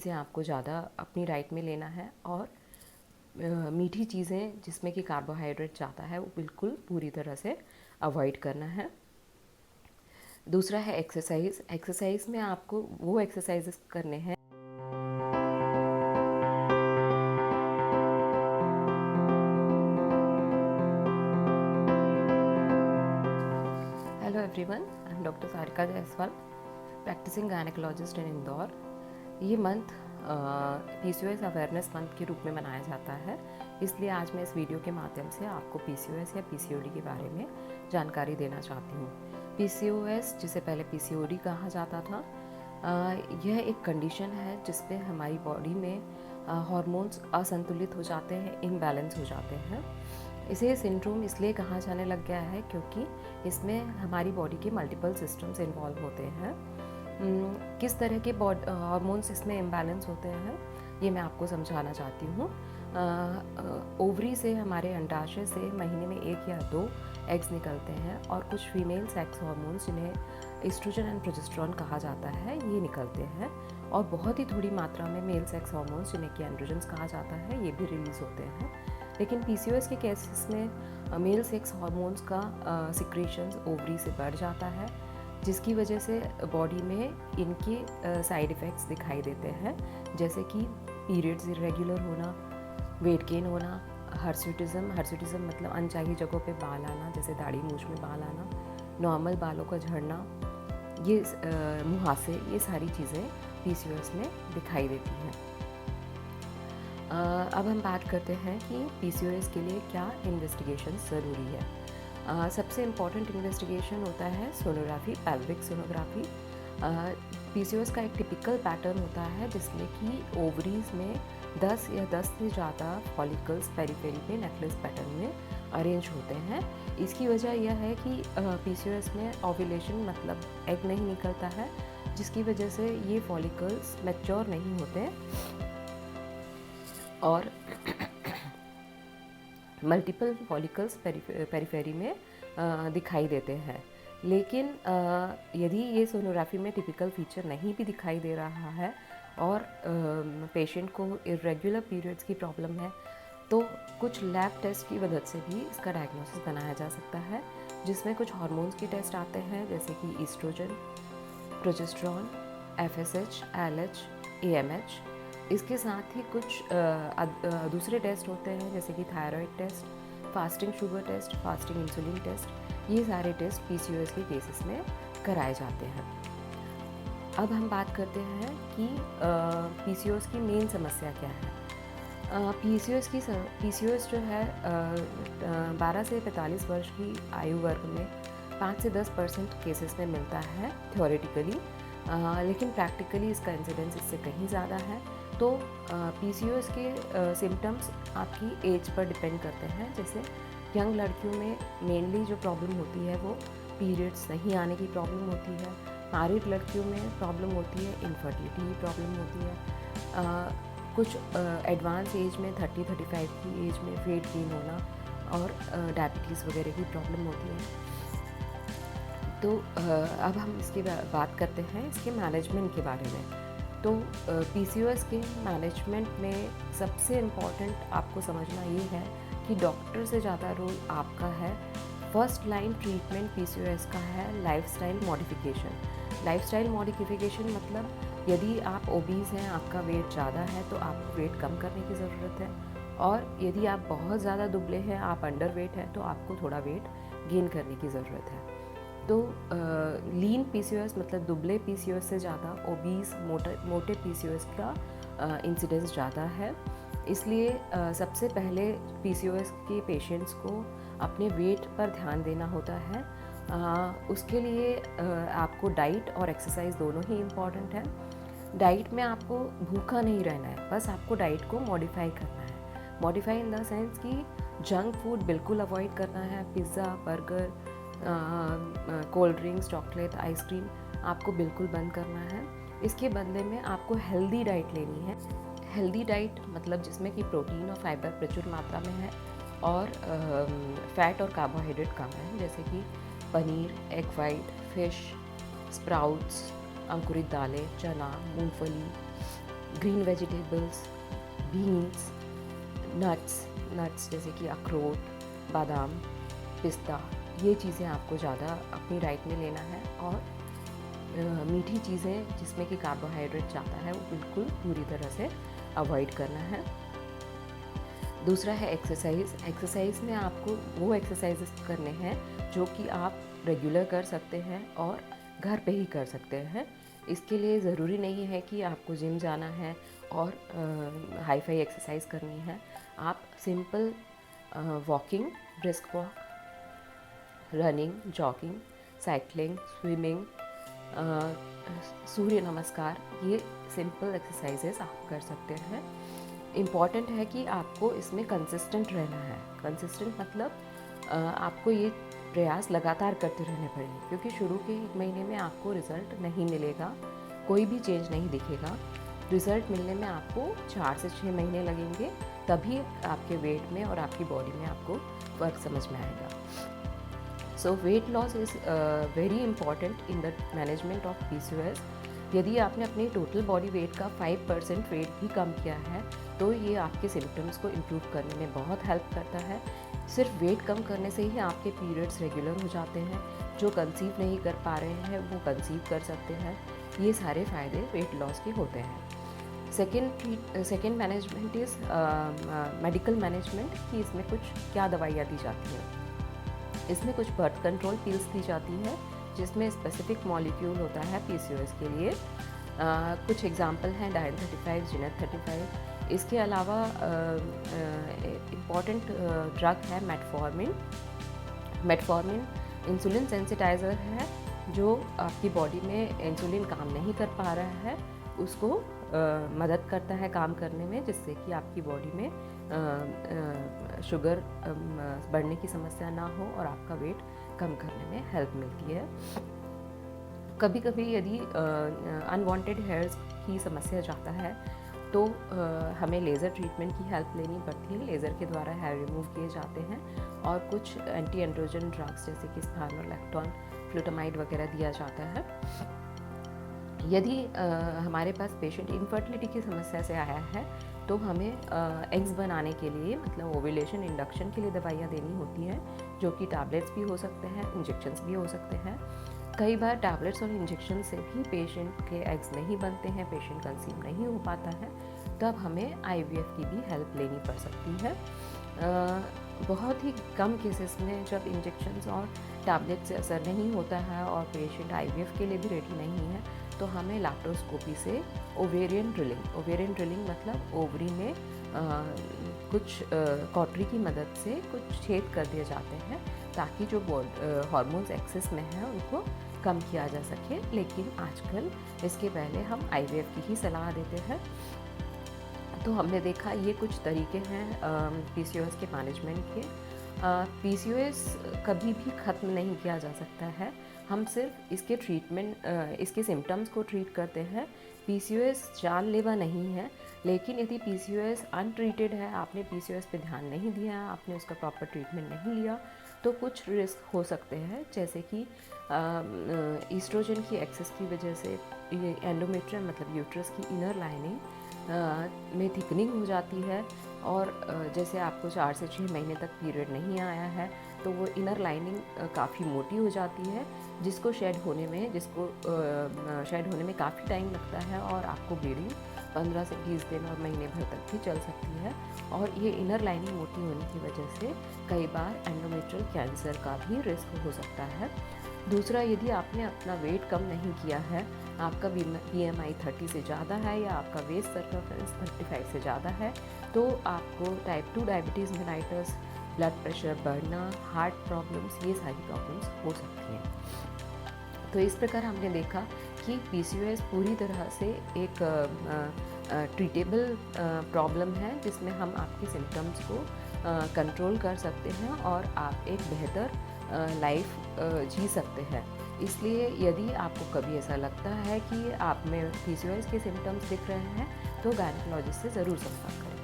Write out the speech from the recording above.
चीज़ें आपको ज़्यादा अपनी डाइट में लेना है, और मीठी चीज़ें जिसमें कि कार्बोहाइड्रेट ज़्यादा है वो बिल्कुल पूरी तरह से अवॉइड करना है। दूसरा है एक्सरसाइज। एक्सरसाइज में आपको वो एक्सरसाइजेस करने हैं। Hello everyone, I am doctor Sarika Jaiswal, practicing gynaecologist in Indore. ये मंथ पीसीओएस अवेयरनेस मंथ के रूप में मनाया जाता है, इसलिए आज मैं इस वीडियो के माध्यम से आपको पीसीओएस या पीसीओडी के बारे में जानकारी देना चाहती हूँ। पीसीओएस, जिसे पहले पीसीओडी कहा जाता था, यह एक कंडीशन है जिसपे हमारी बॉडी में हार्मोन्स असंतुलित हो जाते हैं, इम्बैलेंस हो जाते हैं। इसे सिंड्रोम इसलिए कहा जाने लग गया है क्योंकि इसमें हमारी बॉडी के मल्टीपल सिस्टम्स इन्वॉल्व होते हैं। किस तरह के हार्मोन्स इसमें इम्बैलेंस होते हैं ये मैं आपको समझाना चाहती हूँ। ओवरी से, हमारे अंडाशय से महीने में 1 या 2 एग्स निकलते हैं, और कुछ फीमेल सेक्स हार्मोन्स जिन्हें एस्ट्रोजन एंड प्रोजेस्टेरोन कहा जाता है ये निकलते हैं, और बहुत ही थोड़ी मात्रा में मेल सेक्स हार्मोन्स जिन्हें कि एंड्रोजन्स कहा जाता है ये भी रिलीज़ होते हैं। लेकिन पीसीओएस के केसेस में मेल सेक्स हार्मोन्स का सिक्रीशंस ओवरी से बढ़ जाता है, जिसकी वजह से बॉडी में इनके साइड इफ़ेक्ट्स दिखाई देते हैं, जैसे कि पीरियड्स इरेगुलर होना, वेट गेन होना, हर्सुटिज्म मतलब अनचाही जगहों पे बाल आना, जैसे दाढ़ी मूंछ में बाल आना, नॉर्मल बालों का झड़ना, ये मुहासे, ये सारी चीज़ें पीसीओएस में दिखाई देती हैं। अब हम बात करते हैं कि पीसीओएस के लिए क्या इन्वेस्टिगेशन ज़रूरी है। सबसे इम्पॉर्टेंट इन्वेस्टिगेशन होता है सोनोग्राफी, पेल्विक सोनोग्राफी। पीसीओएस का एक टिपिकल पैटर्न होता है जिसमें कि ओवरीज में 10 या 10 से ज़्यादा फॉलिकल्स पेरिफेरी में नेकलेस पैटर्न में अरेंज होते हैं। इसकी वजह यह है कि पीसीओएस में ओव्यूलेशन मतलब एग नहीं निकलता है, जिसकी वजह से ये फॉलिकल्स मैच्योर नहीं होते और मल्टीपल फॉलिकल्स पेरिफेरी में दिखाई देते हैं। लेकिन यदि ये सोनोग्राफी में टिपिकल फीचर नहीं भी दिखाई दे रहा है और पेशेंट को इरेगुलर पीरियड्स की प्रॉब्लम है, तो कुछ लैब टेस्ट की मदद से भी इसका डायग्नोसिस बनाया जा सकता है, जिसमें कुछ हार्मोन्स के टेस्ट आते हैं, जैसे कि oestrogen, progesterone, FSH, LH, AMH. इसके साथ ही कुछ दूसरे टेस्ट होते हैं, जैसे कि thyroid test, fasting sugar test, fasting insulin test. ये सारे टेस्ट पीसीओएस के केसेस में कराए जाते हैं। अब हम बात करते हैं कि पीसीओएस की मेन समस्या क्या है। पीसीओएस जो है 12 से 45 वर्ष की आयु वर्ग में 5 से 10% केसेस में मिलता है थ्योरेटिकली, लेकिन प्रैक्टिकली इसका इंसिडेंस इससे कहीं ज़्यादा है। तो पीसीओएस के सिम्टम्स आपकी एज पर डिपेंड करते हैं। जैसे यंग लड़कियों में मेनली जो प्रॉब्लम होती है वो पीरियड्स नहीं आने की प्रॉब्लम होती है। मैरिड लड़कियों में प्रॉब्लम होती है इनफर्टिलिटी की प्रॉब्लम होती है। कुछ एडवांस एज में 30-35 की एज में वेट गेन होना और डायबिटीज़ वगैरह की प्रॉब्लम होती है। तो अब हम इसकी बात करते हैं इसके मैनेजमेंट के बारे में। तो पीसीओएस के मैनेजमेंट में सबसे इम्पॉर्टेंट आपको समझना ये है कि डॉक्टर से ज़्यादा रोल आपका है। फर्स्ट लाइन ट्रीटमेंट पीसीओएस का है लाइफस्टाइल मॉडिफिकेशन। लाइफस्टाइल मॉडिफिकेशन मतलब यदि आप ओबीज हैं, आपका वेट ज़्यादा है, तो आपको वेट कम करने की ज़रूरत है, और यदि आप बहुत ज़्यादा दुबले हैं, आप अंडर वेट हैं, तो आपको थोड़ा वेट गेन करने की ज़रूरत है। तो लीन पीसीओएस मतलब दुबले पीसीओएस से ज़्यादा ओबीस मोटे पीसीओएस का इंसिडेंस ज़्यादा है। इसलिए सबसे पहले पीसीओएस के पेशेंट्स को अपने वेट पर ध्यान देना होता है। उसके लिए आपको डाइट और एक्सरसाइज दोनों ही इम्पॉर्टेंट है। डाइट में आपको भूखा नहीं रहना है, बस आपको डाइट को मॉडिफाई करना है। मॉडिफाई इन द सेंस कि जंक फूड बिल्कुल अवॉइड करना है। Pizza, burger, cold drinks, chocolate, ice cream आपको बिल्कुल बंद करना है। इसके बदले में आपको हेल्दी डाइट लेनी है। हेल्दी डाइट मतलब जिसमें कि प्रोटीन और फाइबर प्रचुर मात्रा में है और फैट और कार्बोहाइड्रेट कम है, जैसे कि paneer, egg white, fish, sprouts, अंकुरित दालें, चना, मूंगफली, ग्रीन वेजिटेबल्स, बीन्स, नट्स जैसे कि अखरोट, बादाम, पिस्ता, ये चीज़ें आपको ज़्यादा अपनी डाइट में लेना है। और मीठी चीज़ें जिसमें कि कार्बोहाइड्रेट ज़्यादा है वो बिल्कुल पूरी तरह से अवॉइड करना है। दूसरा है एक्सरसाइज में आपको वो एक्सरसाइजेस करने हैं जो कि आप रेगुलर कर सकते हैं और घर पे ही कर सकते हैं। इसके लिए ज़रूरी नहीं है कि आपको जिम जाना है और हाई फाई एक्सरसाइज करनी है। आप simple walking, brisk walk, running, jogging, cycling, swimming, surya namaskar, ये सिंपल एक्सरसाइजेस आप कर सकते हैं। इम्पॉर्टेंट है कि आपको इसमें कंसिस्टेंट रहना है। कंसिस्टेंट मतलब आपको ये प्रयास लगातार करते रहने पड़ेंगे, क्योंकि शुरू के 1 महीने में आपको रिज़ल्ट नहीं मिलेगा, कोई भी चेंज नहीं दिखेगा। रिज़ल्ट मिलने में आपको 4 से 6 महीने लगेंगे, तभी आपके वेट में और आपकी बॉडी में आपको फ़र्क समझ में आएगा। So weight loss is very important in the management of PCOS। यदि आपने अपने टोटल बॉडी वेट का 5% वेट भी कम किया है तो ये आपके सिम्टम्स को इम्प्रूव करने में बहुत हेल्प करता है। सिर्फ वेट कम करने से ही आपके पीरियड्स रेगुलर हो जाते हैं। जो कंसीव नहीं कर पा रहे हैं वो कंसीव कर सकते हैं। ये सारे फ़ायदे वेट लॉस के होते हैं। Second management is medical management, कि इसमें कुछ क्या दवाइयाँ दी जाती हैं। इसमें कुछ बर्थ कंट्रोल पिल्स दी जाती है जिसमें स्पेसिफिक मॉलिक्यूल होता है PCOS के लिए। कुछ एग्जांपल हैं डायन 35, जिनेट 35। इसके अलावा इम्पॉर्टेंट ड्रग है मेटफॉर्मिन। मेटफॉर्मिन इंसुलिन सेंसिटाइज़र है, जो आपकी बॉडी में इंसुलिन काम नहीं कर पा रहा है उसको मदद करता है काम करने में, जिससे कि आपकी बॉडी में शुगर बढ़ने की समस्या ना हो और आपका वेट कम करने में हेल्प मिलती है। कभी कभी यदि अनवांटेड हेयर्स की समस्या जाता है तो हमें लेज़र ट्रीटमेंट की हेल्प लेनी पड़ती है। लेज़र के द्वारा हेयर रिमूव किए जाते हैं और कुछ एंटी एंड्रोजन ड्रग्स जैसे कि स्पाइनोलेक्टोन, फ्लूटामाइड वगैरह दिया जाता है। यदि हमारे पास पेशेंट इनफर्टिलिटी की समस्या से आया है तो हमें एग्स बनाने के लिए, मतलब ओव्यूलेशन इंडक्शन के लिए दवाइयाँ देनी होती हैं, जो कि टैबलेट्स भी हो सकते हैं, इंजेक्शन्स भी हो सकते हैं। कई बार टैबलेट्स और इंजेक्शन से भी पेशेंट के एग्स नहीं बनते हैं, पेशेंट कंसीव नहीं हो पाता है, तब हमें IVF की भी हेल्प लेनी पड़ सकती है। बहुत ही कम केसेस में जब इंजेक्शन्स और टैबलेट से असर नहीं होता है और पेशेंट IVF के लिए भी रेडी नहीं है तो हमें लैप्रोस्कोपी से ओवेरियन ड्रिलिंग मतलब ओवरी में कुछ कॉटरी की मदद से कुछ छेद कर दिए जाते हैं ताकि जो हार्मोन्स एक्सेस में हैं उनको कम किया जा सके। लेकिन आजकल इसके पहले हम IVF की ही सलाह देते हैं। तो हमने देखा ये कुछ तरीके हैं PCOS के मैनेजमेंट के। PCOS कभी भी ख़त्म नहीं किया जा सकता है, हम सिर्फ इसके इसके सिम्टम्स को ट्रीट करते हैं। PCOS जानलेवा नहीं है, लेकिन यदि PCOS अनट्रीटेड है, आपने PCOS पे ध्यान नहीं दिया, आपने उसका प्रॉपर ट्रीटमेंट नहीं लिया, तो कुछ रिस्क हो सकते हैं, जैसे कि ईस्ट्रोजन की एक्सेस की वजह से एंडोमेट्रियम मतलब यूट्रस की इनर लाइनिंग में थिकनिंग हो जाती है और जैसे आपको 4 से 6 महीने तक पीरियड नहीं आया है तो वो इनर लाइनिंग काफ़ी मोटी हो जाती है, जिसको शेड होने में काफ़ी टाइम लगता है और आपको ब्लीडिंग 15 से 20 दिन और महीने भर तक भी चल सकती है। और ये इनर लाइनिंग मोटी होने की वजह से कई बार एंडोमेट्रियल कैंसर का भी रिस्क हो सकता है। दूसरा, यदि आपने अपना वेट कम नहीं किया है, आपका BMI 30 से ज़्यादा है या आपका वेस्ट सर्कमफ्रेंस 35 से ज़्यादा है, तो आपको type 2 diabetes mellitus, blood pressure बढ़ना, हार्ट प्रॉब्लम्स, ये सारी प्रॉब्लम्स हो सकती हैं। तो इस प्रकार हमने देखा कि PCOS पूरी तरह से एक ट्रीटेबल प्रॉब्लम है, जिसमें हम आपके सिम्टम्स को कंट्रोल कर सकते हैं और आप एक बेहतर लाइफ जी सकते हैं। इसलिए यदि आपको कभी ऐसा लगता है कि आप में PCOS के सिम्टम्स दिख रहे हैं तो गायनेकोलॉजिस्ट से ज़रूर संपर्क करें।